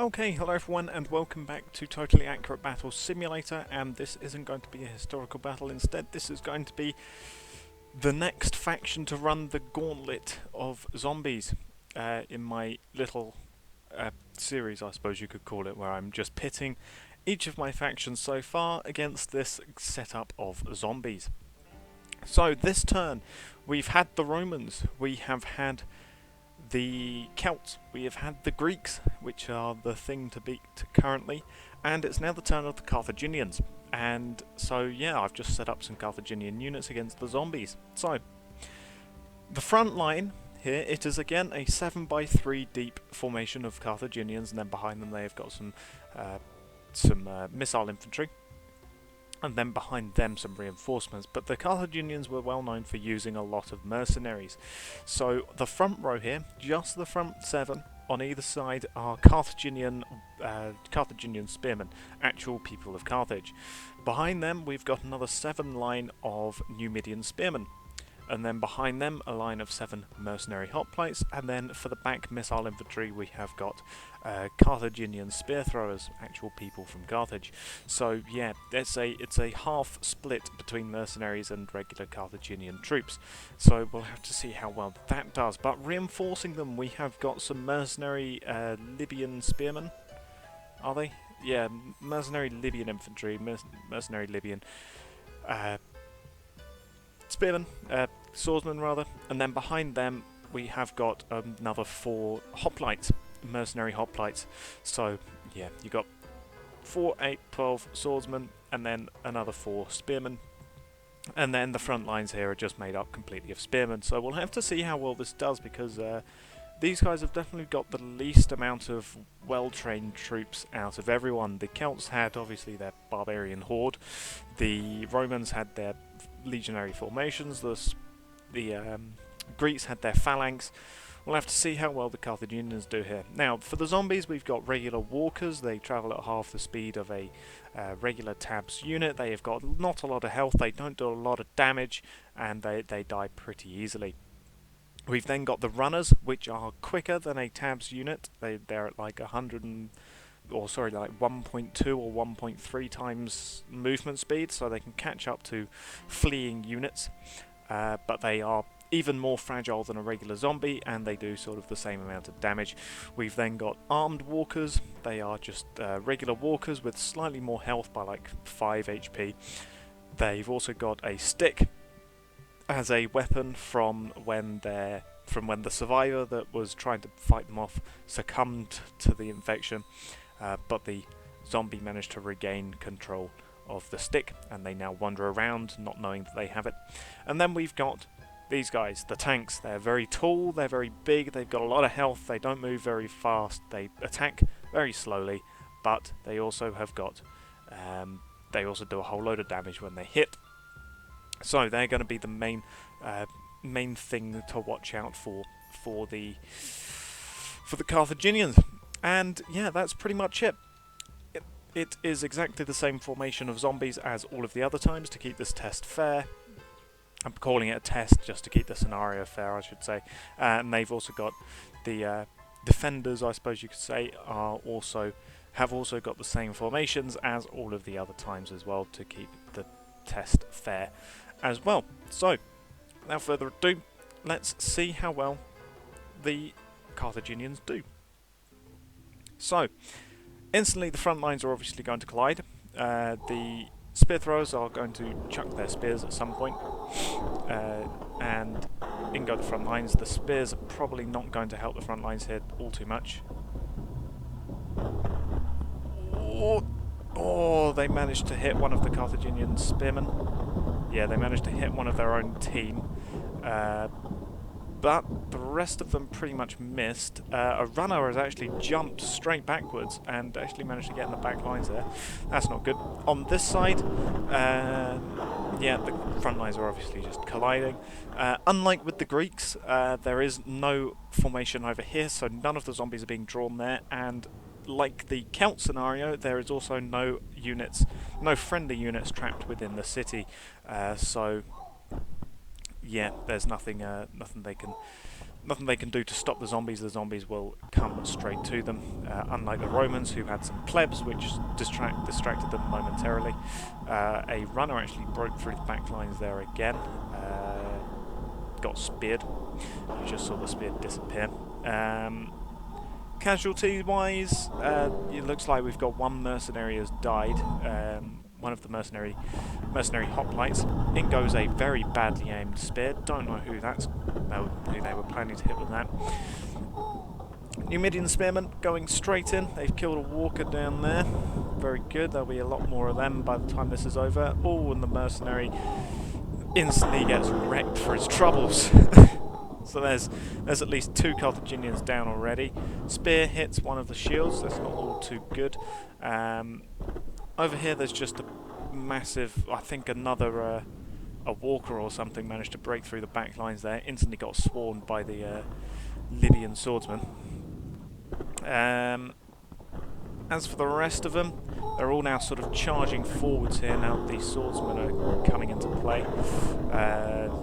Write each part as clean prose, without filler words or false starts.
Okay, hello everyone and welcome back to Totally Accurate Battle Simulator, and this isn't going to be a historical battle. Instead, this is going to be the next faction to run the gauntlet of zombies in my little series, I suppose you could call it, where I'm just pitting each of my factions so far against this setup of zombies. So this turn, we've had the Romans, we have had the Celts, we have had the Greeks, which are the thing to beat currently, and it's now the turn of the Carthaginians. And so yeah, I've just set up some Carthaginian units against the zombies. So, the front line here, it is again a 7x3 deep formation of Carthaginians, and then behind them they've got some missile infantry. And then behind them some reinforcements, but the Carthaginians were well known for using a lot of mercenaries. So the front row here, just the front 7 on either side, are Carthaginian spearmen, actual people of Carthage. Behind them we've got another 7 line of Numidian spearmen, and then behind them a line of 7 mercenary hoplites, and then for the back missile infantry we have got Carthaginian spear throwers, actual people from Carthage. So yeah, it's a half split between mercenaries and regular Carthaginian troops. So we'll have to see how well that does. But reinforcing them, we have got some mercenary Libyan spearmen. Are they? Yeah, mercenary Libyan infantry, mercenary Libyan spearmen, swordsmen rather, and then behind them we have got another 4 hoplites, mercenary hoplites. So yeah, you got 4, 8, 12 swordsmen, and then another 4 spearmen, and then the front lines here are just made up completely of spearmen. So we'll have to see how well this does, because these guys have definitely got the least amount of well-trained troops out of everyone. The Celts had obviously their barbarian horde, the Romans had their legionary formations, the Greeks had their phalanx. We'll have to see how well the Carthaginians do here. Now, for the zombies, we've got regular walkers. They travel at half the speed of a regular tabs unit. They have got not a lot of health, they don't do a lot of damage, and they die pretty easily. We've then got the runners, which are quicker than a tabs unit. They're at like 1.2 or 1.3 times movement speed, so they can catch up to fleeing units, but they are even more fragile than a regular zombie, and they do sort of the same amount of damage. We've then got armed walkers. They are just regular walkers with slightly more health by like 5 HP. They've also got a stick as a weapon from when the survivor that was trying to fight them off succumbed to the infection, but the zombie managed to regain control of the stick, and they now wander around not knowing that they have it. And then we've got these guys, the tanks. They're very tall, they're very big, they've got a lot of health, they don't move very fast, they attack very slowly, but they also have got they also do a whole load of damage when they hit. So they're going to be the main thing to watch out for the Carthaginians. And yeah, that's pretty much it. It is exactly the same formation of zombies as all of the other times to keep this test fair. I'm calling it a test just to keep the scenario fair, I should say. And they've also got the defenders, I suppose you could say, have also got the same formations as all of the other times as well, to keep the test fair as well. So, without further ado, let's see how well the Carthaginians do. So, instantly the front lines are obviously going to collide. The spear throwers are going to chuck their spears at some point, and in go the front lines. The spears are probably not going to help the front lines here all too much. Oh, they managed to hit one of the Carthaginian spearmen. Yeah, they managed to hit one of their own team, but the rest of them pretty much missed. A runner has actually jumped straight backwards and actually managed to get in the back lines there. That's not good. On this side, yeah, the front lines are obviously just colliding. Unlike with the Greeks, there is no formation over here, so none of the zombies are being drawn there, and like the Celt scenario, there is also no friendly units trapped within the city. So yeah, there's nothing nothing they can do to stop the zombies will come straight to them, unlike the Romans, who had some plebs which distracted them momentarily. A runner actually broke through the back lines there again, got speared. You just saw the spear disappear. Casualty-wise, it looks like we've got one mercenary has died. One of the mercenary hoplites. In goes a very badly aimed spear. Don't know who who they were planning to hit with that. Numidian spearmen going straight in. They've killed a walker down there. Very good. There'll be a lot more of them by the time this is over. Oh, and the mercenary instantly gets wrecked for his troubles. So there's at least 2 Carthaginians down already. Spear hits one of the shields. That's not all too good. Over here there's just a massive, I think another a walker or something managed to break through the back lines there. Instantly got swarmed by the Lydian swordsman. As for the rest of them, they're all now sort of charging forwards here now the swordsmen are coming into play.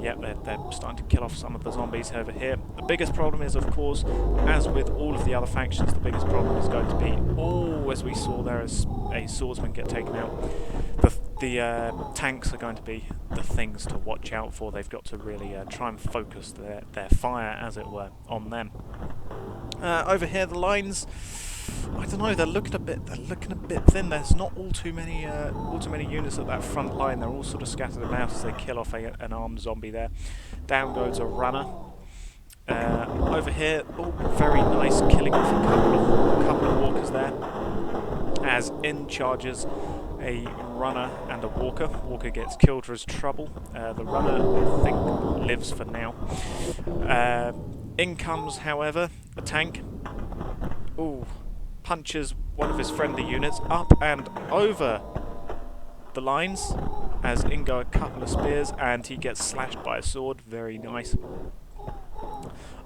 Yep, they're starting to kill off some of the zombies over here. The biggest problem is, of course, as with all of the other factions, the biggest problem is going to be, as we saw there as a swordsman get taken out, the tanks are going to be the things to watch out for. They've got to really try and focus their fire, as it were, on them. Over here, the lines, I don't know. They're looking a bit thin. There's not all too many units at that front line. They're all sort of scattered about as they kill off an armed zombie there. Down goes a runner. Over here, very nice, killing off a couple of walkers there. As in charges a runner and a walker. Walker gets killed for his trouble. The runner, I think, lives for now. In comes, however, a tank. Punches one of his friendly units up and over the lines as in go a couple of spears and he gets slashed by a sword. Very nice.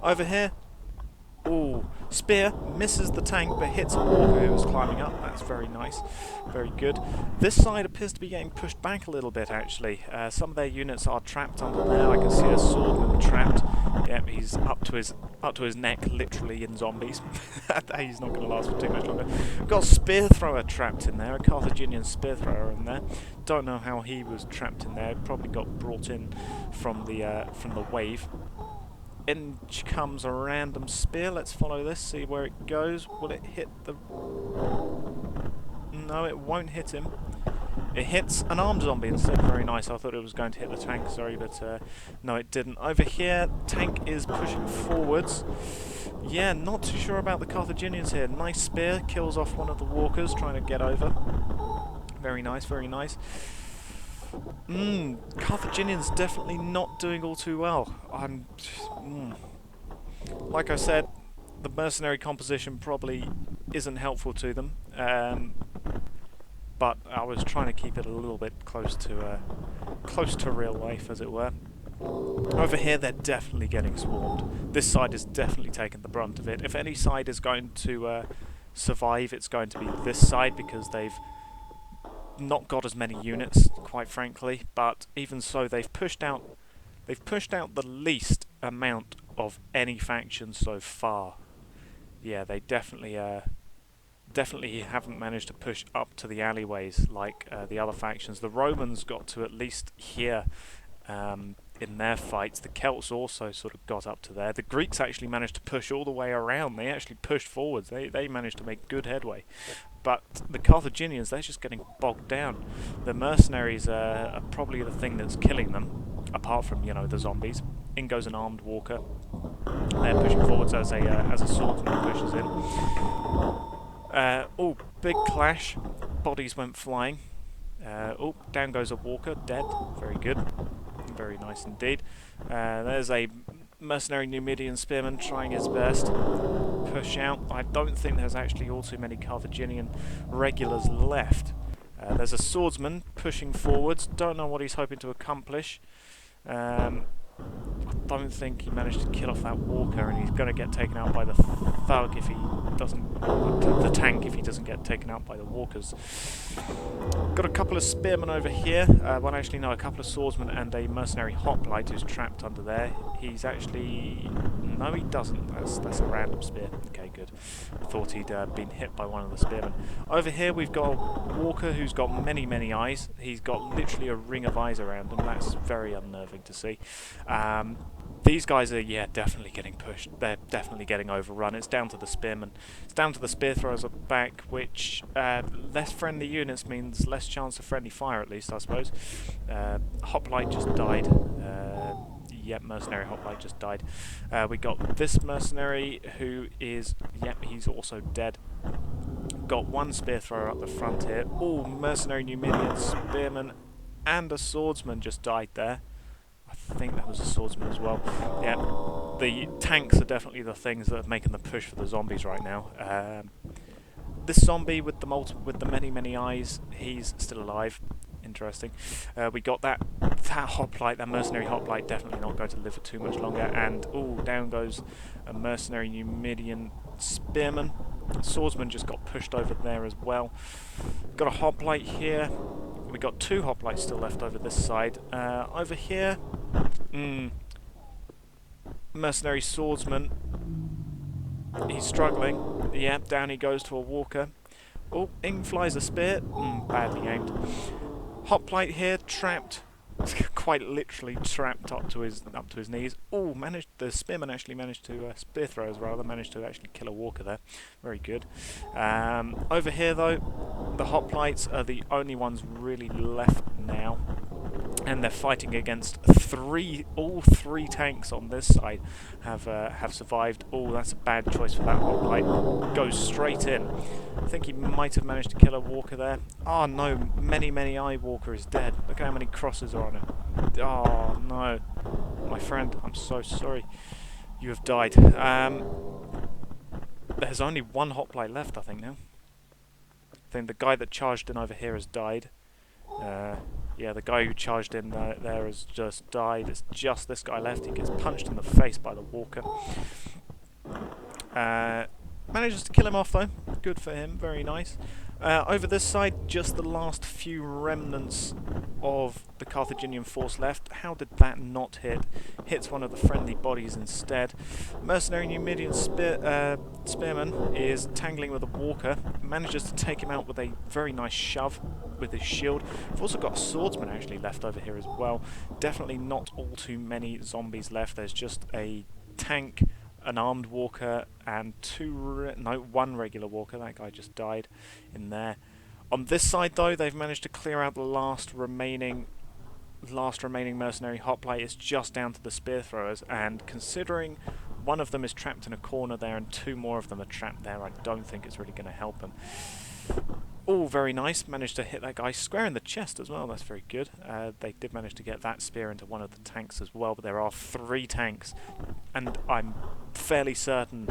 Over here, spear misses the tank but hits a walker who was climbing up. That's very nice. Very good. This side appears to be getting pushed back a little bit, actually. Some of their units are trapped under there. I can see a swordman trapped. Yep, he's up to his neck, literally, in zombies. He's not going to last for too much longer. Got a spear thrower trapped in there, a Carthaginian spear thrower in there. Don't know how he was trapped in there. Probably got brought in from the wave. In comes a random spear. Let's follow this, see where it goes. Will it hit the... No, it won't hit him. It hits an armed zombie instead. Very nice. I thought it was going to hit the tank, sorry, but no, it didn't. Over here, tank is pushing forwards. Yeah, not too sure about the Carthaginians here. Nice spear, kills off one of the walkers trying to get over. Very nice, very nice. Carthaginians definitely not doing all too well. Like I said, the mercenary composition probably isn't helpful to them. But I was trying to keep it a little bit close to real life, as it were. Over here, they're definitely getting swarmed. This side is definitely taking the brunt of it. If any side is going to survive, it's going to be this side because they've not got as many units, quite frankly. But even so, they've pushed out the least amount of any faction so far. Yeah, they definitely haven't managed to push up to the alleyways like the other factions. The Romans got to at least here in their fights. The Celts also sort of got up to there. The Greeks actually managed to push all the way around. They actually pushed forwards. They managed to make good headway. But the Carthaginians, they're just getting bogged down. The mercenaries are probably the thing that's killing them, apart from, the zombies. In goes an armed walker. They're pushing forwards as a swordsman pushes in. Big clash. Bodies went flying. Down goes a walker, dead. Very good. Very nice indeed. There's a mercenary Numidian spearman trying his best. Push out. I don't think there's actually all too many Carthaginian regulars left. There's a swordsman pushing forwards. Don't know what he's hoping to accomplish. I don't think he managed to kill off that walker, and he's going to get taken out by the thug if he doesn't... the tank if he doesn't get taken out by the walkers. Got a couple of spearmen over here. Well, actually, no, a couple of swordsmen and a mercenary hoplite who's trapped under there. He's actually... No, he doesn't. That's a random spear. Okay, good. I thought he'd been hit by one of the spearmen. Over here, we've got a walker who's got many, many eyes. He's got literally a ring of eyes around him. That's very unnerving to see. These guys are, yeah, definitely getting pushed. They're definitely getting overrun. It's down to the spearmen. It's down to the spear throwers at the back, which less friendly units means less chance of friendly fire, at least, I suppose. Hoplite just died. Yep, mercenary hoplite just died. We got this mercenary who is, yep, he's also dead. Got one spear thrower up the front here. Oh, mercenary Numidian spearman and a swordsman just died there. I think that was a swordsman as well. Yeah, the tanks are definitely the things that are making the push for the zombies right now. This zombie with the many eyes, he's still alive. Interesting. We got that hoplite, that mercenary hoplite, definitely not going to live for too much longer. And oh, down goes a mercenary Numidian spearman. Swordsman just got pushed over there as well. Got a hoplite here. We got two hoplites still left over this side. Over here, mercenary swordsman. He's struggling. Yeah, down he goes to a walker. Oh, in flies a spear. Badly aimed. Hoplite here, trapped. Quite literally trapped up to his knees. Oh, the spearman actually managed to spear throwers rather managed to actually kill a walker there. Very good. Over here though, the hoplites are the only ones really left now, and they're fighting against all three tanks on this side have survived. Oh, that's a bad choice for that hoplite. Goes straight in. I think he might have managed to kill a walker there. Oh no, many eye walker is dead. Look how many crosses are on him. Oh no, my friend, I'm so sorry. You have died. There's only one hoplite left, I think now. I think the guy that charged in over here has died. Yeah, the guy who charged in there has just died. It's just this guy left. He gets punched in the face by the walker. Manages to kill him off though. Good for him. Very nice. Over this side, just the last few remnants of the Carthaginian force left. How did that not hit? Hits one of the friendly bodies instead. Mercenary Numidian spearman is tangling with a walker. Manages to take him out with a very nice shove with his shield. We've also got a swordsman actually left over here as well. Definitely not all too many zombies left. There's just a tank, an armed walker, and one regular walker. That guy just died in there. On this side though, they've managed to clear out the last remaining mercenary hoplite. It's just down to the spear throwers, and considering one of them is trapped in a corner there and two more of them are trapped there, I don't think it's really going to help them. Oh, very nice. Managed to hit that guy square in the chest as well. That's very good. They did manage to get that spear into one of the tanks as well, but there are three tanks, and I'm fairly certain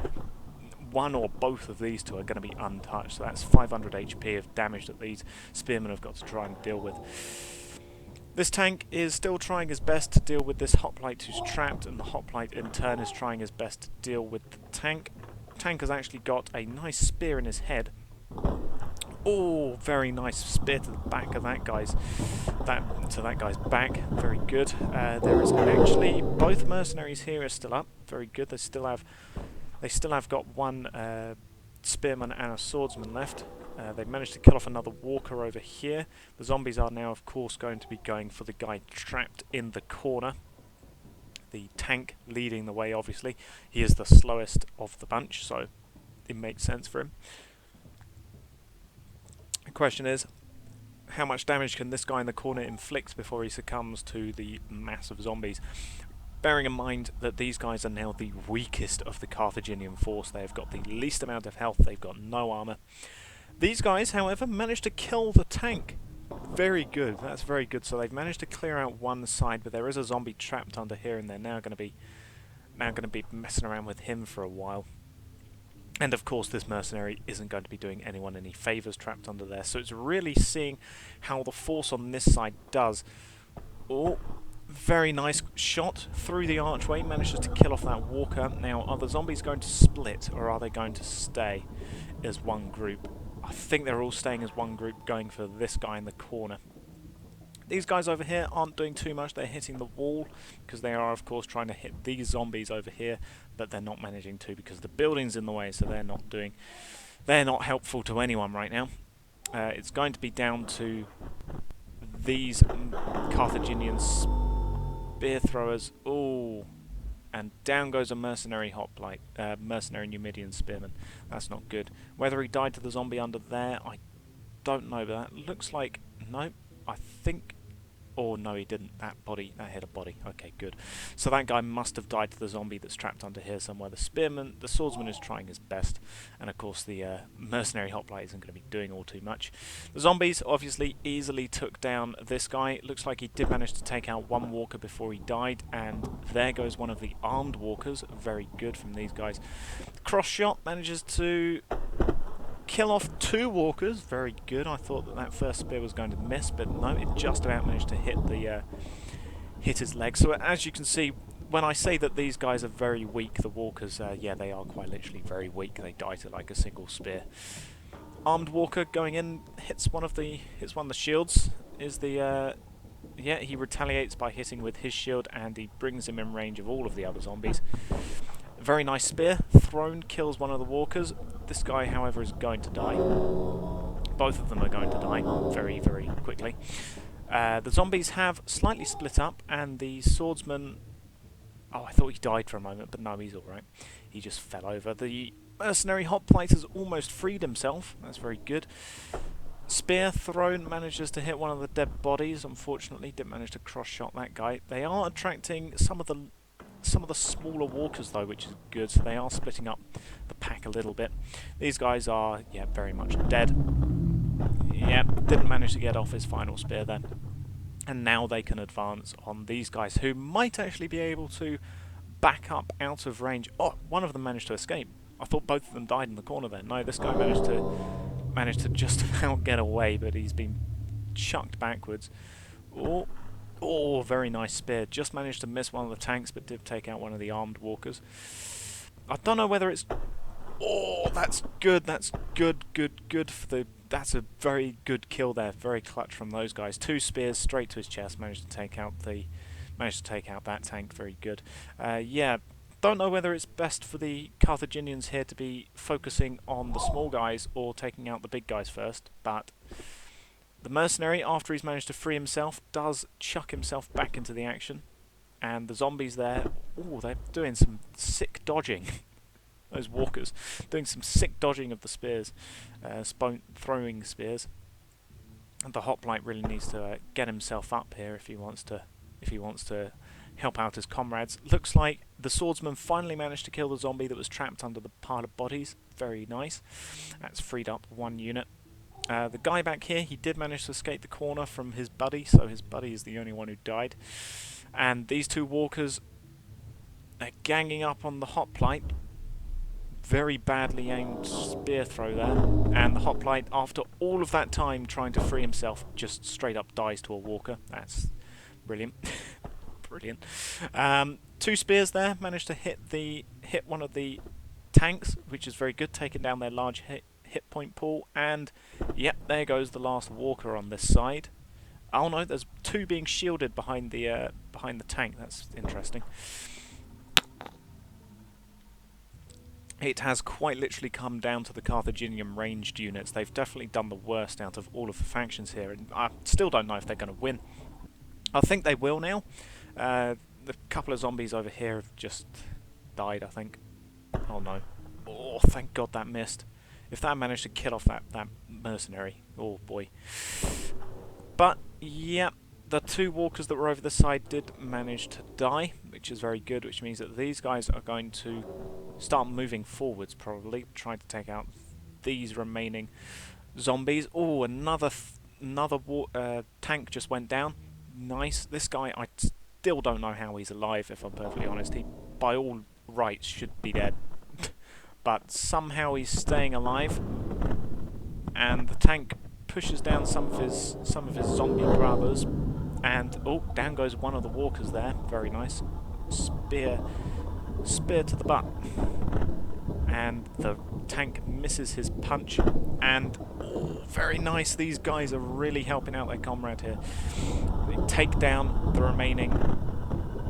one or both of these two are going to be untouched. So that's 500 HP of damage that these spearmen have got to try and deal with. This tank is still trying his best to deal with this hoplite who's trapped, and the hoplite in turn is trying his best to deal with the tank. Tank has actually got a nice spear in his head. Oh, very nice spear to the back of that guy's back. Very good. There is actually both mercenaries here are still up. Very good. They still have got one spearman and a swordsman left. They've managed to kill off another walker over here. The zombies are now, of course, going to be going for the guy trapped in the corner. The tank leading the way, obviously. He is the slowest of the bunch, so it makes sense for him. The question is, how much damage can this guy in the corner inflict before he succumbs to the mass of zombies? Bearing in mind that these guys are now the weakest of the Carthaginian force. They've got the least amount of health, they've got no armour. These guys, however, managed to kill the tank. Very good, that's very good. So they've managed to clear out one side, but there is a zombie trapped under here, and they're now going to be messing around with him for a while. And of course this mercenary isn't going to be doing anyone any favours trapped under there, so it's really seeing how the force on this side does. Oh, very nice shot through the archway, manages to kill off that walker. Now, are the zombies going to split, or are they going to stay? as one group. I think they're all staying as one group, going for this guy in the corner. These guys over here aren't doing too much. They're hitting the wall because they are, of course, trying to hit these zombies over here, but they're not managing to because the building's in the way, so they're not helpful to anyone right now. It's going to be down to these Carthaginian spear throwers. Ooh. And down goes a mercenary hoplite, mercenary Numidian spearman. That's not good. Whether he died to the zombie under there, I don't know, but that looks like... No, I think... Oh, no, he didn't. That hit a body. Okay, good. So that guy must have died to the zombie that's trapped under here somewhere. The swordsman is trying his best. And, of course, the mercenary hoplite isn't going to be doing all too much. The zombies, obviously, easily took down this guy. It looks like he did manage to take out one walker before he died. And there goes one of the armed walkers. Very good from these guys. Cross shot manages to... kill off two walkers, very good. I thought that first spear was going to miss, but no, it just about managed to hit his leg. So as you can see, when I say that these guys are very weak, the walkers, yeah, they are quite literally very weak. They die to like a single spear. Armed walker going in, hits one of the shields. Yeah, he retaliates by hitting with his shield, and he brings him in range of all of the other zombies. Very nice spear thrown, kills one of the walkers. This guy, however, is going to die. Both of them are going to die very, very quickly. The zombies have slightly split up, and the swordsman... Oh, I thought he died for a moment, but no, he's alright. He just fell over. The mercenary hoplite has almost freed himself. That's very good. Spear thrown manages to hit one of the dead bodies. Unfortunately, didn't manage to cross-shot that guy. They are attracting some of the smaller walkers though, which is good, so they are splitting up the pack a little bit. These guys are, yeah, very much dead. Yeah, didn't manage to get off his final spear then. And now they can advance on these guys, who might actually be able to back up out of range. Oh, one of them managed to escape. I thought both of them died in the corner there. No, this guy managed to just about get away, but he's been chucked backwards. Oh, very nice spear. Just managed to miss one of the tanks, but did take out one of the armed walkers. I don't know whether it's... Oh, that's good. That's good for the... That's a very good kill there. Very clutch from those guys. 2 spears straight to his chest. Managed to take out that tank. Very good. Yeah, don't know whether it's best for the Carthaginians here to be focusing on the small guys or taking out the big guys first, but... The mercenary, after he's managed to free himself, does chuck himself back into the action. And the zombies there, oh, they're doing some sick dodging. Those walkers, doing some sick dodging of the spears, throwing spears. And the hoplite really needs to get himself up here if he wants to help out his comrades. Looks like the swordsman finally managed to kill the zombie that was trapped under the pile of bodies. Very nice. That's freed up 1 unit. The guy back here, he did manage to escape the corner from his buddy, so his buddy is the only one who died. And these 2 walkers are ganging up on the hoplite. Very badly aimed spear throw there. And the hoplite, after all of that time trying to free himself, just straight up dies to a walker. That's brilliant. Brilliant. 2 spears there, managed to hit one of the tanks, which is very good, taking down their large hit point pool, and yep, there goes the last walker on this side. Oh no, there's 2 being shielded behind the tank. That's interesting. It has quite literally come down to the Carthaginian ranged units. They've definitely done the worst out of all of the factions here, and I still don't know if they're going to win. I think they will now. The couple of zombies over here have just died, I think. Oh no. Oh, thank God that missed. If that managed to kill off that mercenary, oh boy. But, yeah, the 2 walkers that were over the side did manage to die, which is very good, which means that these guys are going to start moving forwards, probably, trying to take out these remaining zombies. Oh, another tank just went down. Nice. This guy, I still don't know how he's alive, if I'm perfectly honest. He, by all rights, should be dead. But somehow he's staying alive, and the tank pushes down some of his zombie brothers, and oh, down goes one of the walkers there. Very nice. Spear to the butt, and the tank misses his punch, and very nice. These guys are really helping out their comrade here. They take down the remaining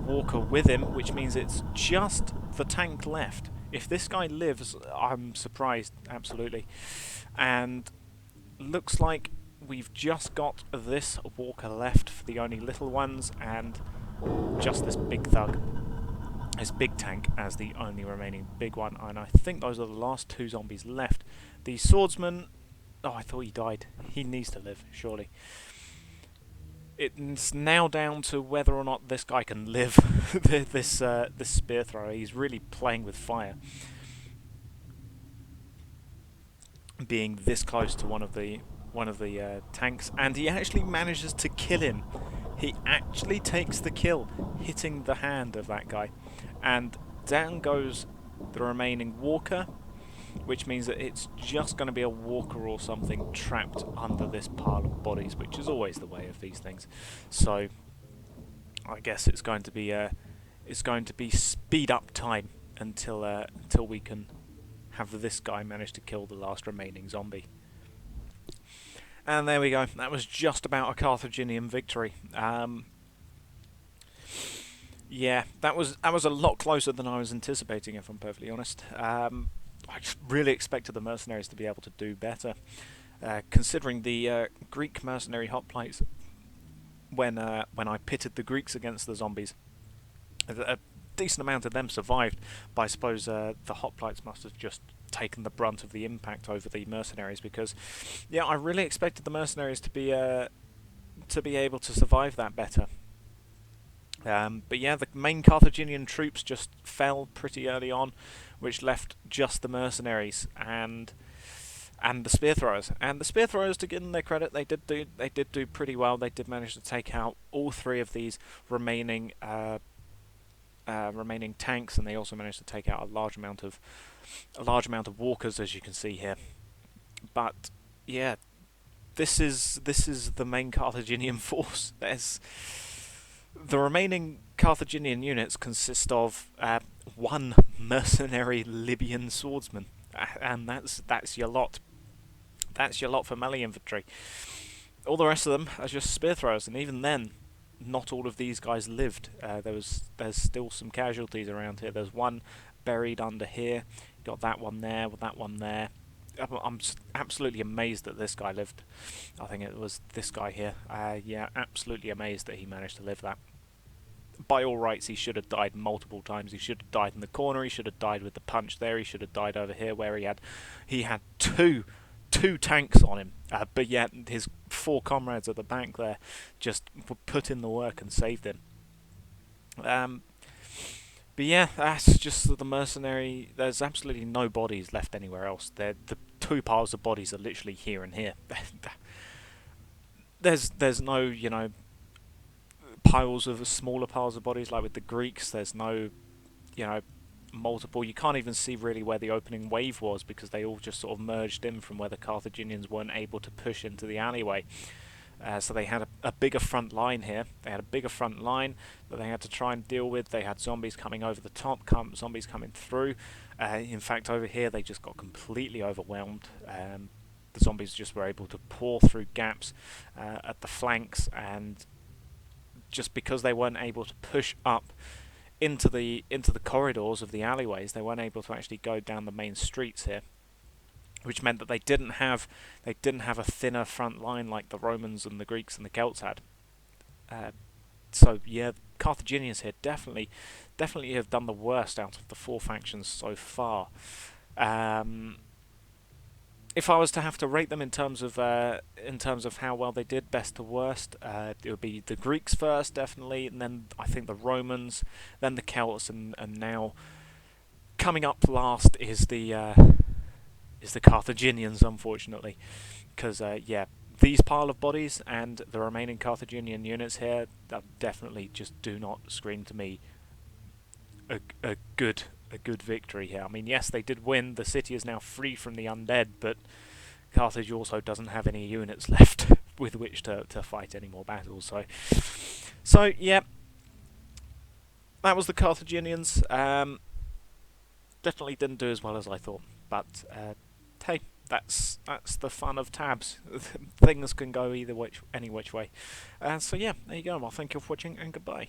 walker with him, which means it's just the tank left. If this guy lives, I'm surprised, absolutely. And looks like we've just got this walker left for the only little ones, and just this big thug, this big tank as the only remaining big one. And I think those are the last 2 zombies left. The swordsman, oh, I thought he died. He needs to live, surely. It's now down to whether or not this guy can live. this spear thrower, he's really playing with fire, being this close to one of the tanks, and he actually manages to kill him. He actually takes the kill, hitting the hand of that guy, and down goes the remaining walker, which means that it's just going to be a walker or something trapped under this pile of bodies, which is always the way of these things. So I guess it's going to be speed up time until we can have this guy manage to kill the last remaining zombie. And there we go. That was just about a Carthaginian victory. Yeah, that was a lot closer than I was anticipating, if I'm perfectly honest. I really expected the mercenaries to be able to do better, considering the Greek mercenary hoplites. When I pitted the Greeks against the zombies, a decent amount of them survived, but I suppose the hoplites must have just taken the brunt of the impact over the mercenaries, because yeah, I really expected the mercenaries to be able to survive that better. But yeah, the main Carthaginian troops just fell pretty early on, which left just the mercenaries and the spear throwers. And the spear throwers, to give them their credit, they did do pretty well. They did manage to take out all 3 of these remaining tanks, and they also managed to take out a large amount of walkers, as you can see here. But yeah, this is the main Carthaginian force. The remaining Carthaginian units consist of 1 mercenary Libyan swordsman, and that's your lot. That's your lot for melee infantry. All the rest of them are just spear throwers, and even then, not all of these guys lived. There's still some casualties around here. There's one buried under here. You got that one there, with that one there. I'm absolutely amazed that this guy lived. I think it was this guy here. Yeah, absolutely amazed that he managed to live that. By all rights, he should have died multiple times. He should have died in the corner. He should have died with the punch there. He should have died over here, where he had two tanks on him. But yet his 4 comrades at the back there just put in the work and saved him. But yeah, that's just the mercenary. There's absolutely no bodies left anywhere else. The 2 piles of bodies are literally here and here. There's no, smaller piles of bodies like with the Greeks. There's no, multiple. You can't even see really where the opening wave was, because they all just sort of merged in from where the Carthaginians weren't able to push into the alleyway. So they had a bigger front line here. They had a bigger front line that they had to try and deal with. They had zombies coming over the top, zombies coming through. In fact, over here they just got completely overwhelmed. The zombies just were able to pour through gaps at the flanks, and just because they weren't able to push up into the corridors of the alleyways, they weren't able to actually go down the main streets here, which meant that they didn't have a thinner front line like the Romans and the Greeks and the Celts had. So yeah, Carthaginians here definitely have done the worst out of the 4 factions so far. If I was to have to rate them in terms of how well they did, best to worst, it would be the Greeks first, definitely, and then I think the Romans, then the Celts, and now coming up last is the Carthaginians, unfortunately, because yeah, these pile of bodies and the remaining Carthaginian units here definitely just do not scream to me a good victory here. I mean, yes, they did win. The city is now free from the undead, but Carthage also doesn't have any units left with which to fight any more battles. So yeah, that was the Carthaginians. definitely didn't do as well as I thought. But hey, that's the fun of tabs. Things can go either which any which way. So yeah, there you go. Well, thank you for watching and goodbye.